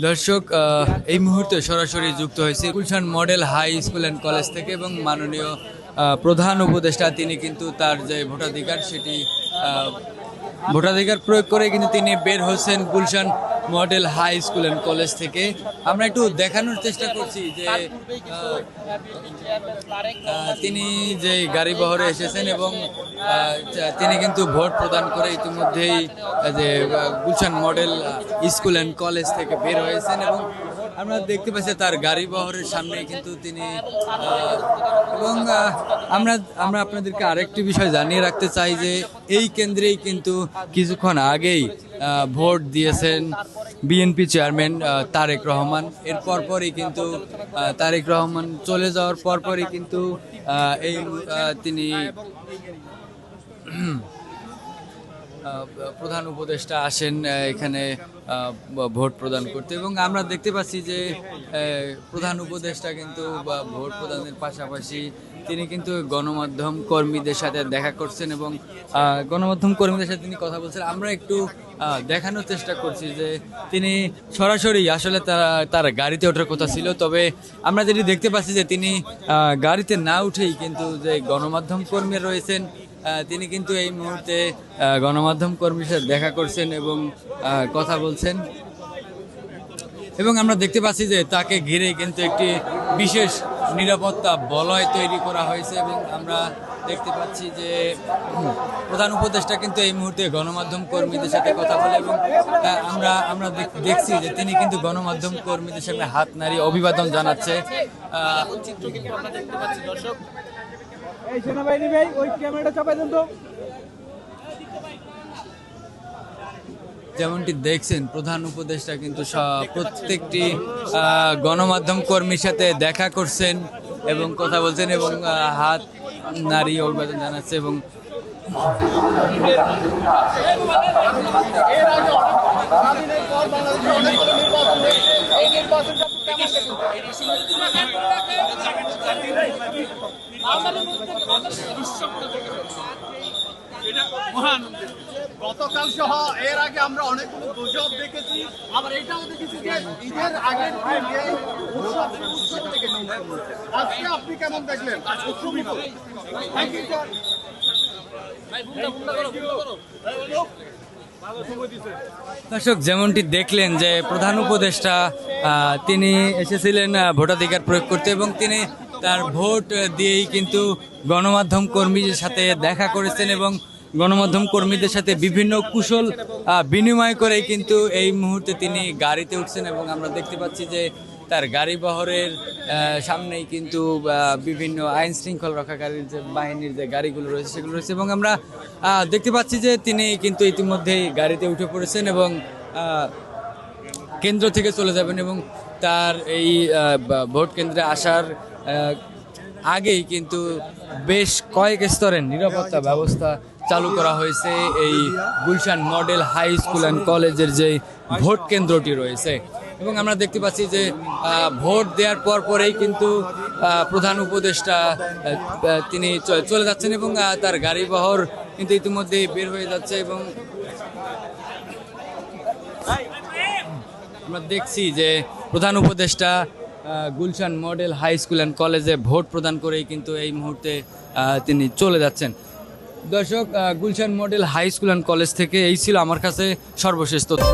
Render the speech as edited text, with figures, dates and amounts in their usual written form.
দর্শক, এই মুহূর্তে সরাসরি যুক্ত হয়েছে Gulshan model high school and college থেকে এবং মাননীয় প্রধান উপদেষ্টা তিনি কিন্তু তার যে ভোটাধিকার সেটি ভোটাধিকার প্রয়োগ করে কিন্তু তিনি বের হচ্ছেন Gulshan model high school and college থেকে। আমরা একটু দেখানোর চেষ্টা করছি যে তিনি যে গাড়ি বহরে এসেছেন এবং তিনি কিন্তু ভোট প্রদান করে ইতিমধ্যেই যে Gulshan model school and college থেকে বের হয়েছেন এবং আমরা দেখতে পাচ্ছি তার গাড়ি বহরের সামনে কিন্তু তিনি এবং আমরা আপনাদেরকে আরেকটি বিষয় জানিয়ে রাখতে চাই যে এই কেন্দ্রেই কিন্তু কিছুক্ষণ আগেই ভোট দিয়েছেন বিএনপি চেয়ারম্যান তারেক রহমান। এর পরপরই কিন্তু তারেক রহমান চলে যাওয়ার পরপরই কিন্তু এই তিনি প্রধান উপদেষ্টা আসেন এখানে ভোট প্রদান করতে এবং আমরা দেখতে পাচ্ছি যে প্রধান উপদেষ্টা কিন্তু ভোট প্রদানের পাশাপাশি তিনি কিন্তু গণমাধ্যম কর্মীদের সাথে দেখা করছেন এবং গণমাধ্যম কর্মীদের সাথে তিনি কথা বলছেন। আমরা একটু দেখানোর চেষ্টা করছি যে তিনি সরাসরি আসলে তার গাড়িতে ওঠার কথা ছিল, তবে আমরা যেটি দেখতে পাচ্ছি যে তিনি গাড়িতে না উঠেই কিন্তু যে গণমাধ্যম কর্মী রয়েছেন তিনি কিন্তু এই মুহূর্তে গণমাধ্যম কর্মীর সাথে দেখা করছেন এবং কথা বলছেন এবং আমরা দেখতে পাচ্ছি যে তাকে ঘিরে কিন্তু একটি বিশেষ নিরাপত্তা বলয় তৈরি করা হয়েছে এবং আমরা দেখতে পাচ্ছি যে প্রধান উপদেষ্টা কিন্তু এই মুহূর্তে গণমাধ্যম কর্মীদের সাথে কথা বলে এবং আমরা দেখছি যে তিনি কিন্তু গণমাধ্যম কর্মীদের সামনে হাত নাড়িয়ে অভিবাদন জানাচ্ছে। যেমনটি দেখছেন প্রধান উপদেষ্টা কিন্তু প্রত্যেকটি গণমাধ্যম কর্মীর সাথে দেখা করছেন এবং কথা বলছেন এবং হাত নাড়িয়ে অভিবাদন জানাচ্ছে এবং গতকাল সহ এর আগে আমরা অনেকগুলো গুজব দেখেছি, আবার এটাও দেখেছি যে ঈদের আগের আজকে আপনি কেমন দেখলেন? দর্শক, যেমনটি দেখলেন যে প্রধান উপদেষ্টা তিনি এসেছিলেন ভোটাধিকার প্রয়োগ করতে এবং তিনি তার ভোট দিয়েই কিন্তু গণমাধ্যম কর্মীদের সাথে দেখা করেছেন এবং গণমাধ্যম কর্মীদের সাথে বিভিন্ন কুশল বিনিময় করে কিন্তু এই মুহূর্তে তিনি গাড়িতে উঠছেন এবং আমরা দেখতে পাচ্ছি যে তার গাড়ি বহরের সামনেই কিন্তু বিভিন্ন আইন শৃঙ্খলা রক্ষাকারীর যে বাহিনীর যে গাড়িগুলো রয়েছে সেগুলো রয়েছে এবং আমরা দেখতে পাচ্ছি যে তিনি কিন্তু ইতিমধ্যেই গাড়িতে উঠে পড়েছেন এবং কেন্দ্র থেকে চলে যাবেন এবং তার এই ভোট কেন্দ্রে আসার আগেই কিন্তু বেশ কয়েক স্তরের নিরাপত্তা ব্যবস্থা চালু করা হয়েছে এই Gulshan model high school and কলেজের যে ভোট কেন্দ্রটি রয়েছে এবং আমরা দেখতে পাচ্ছি যে ভোট দেওয়ার পরেই কিন্তু প্রধান উপদেষ্টা তিনি চলে যাচ্ছেন এবং তার গাড়ি বহর কিন্তু ইতিমধ্যেই বের হয়ে যাচ্ছে এবং আমরা দেখছি যে প্রধান উপদেষ্টা Gulshan model high school and কলেজে ভোট প্রদান করেই কিন্তু এই মুহূর্তে তিনি চলে যাচ্ছেন। দর্শক, Gulshan model high school and college থেকে এই ছিল আমার কাছে সর্বশেষ তথ্য।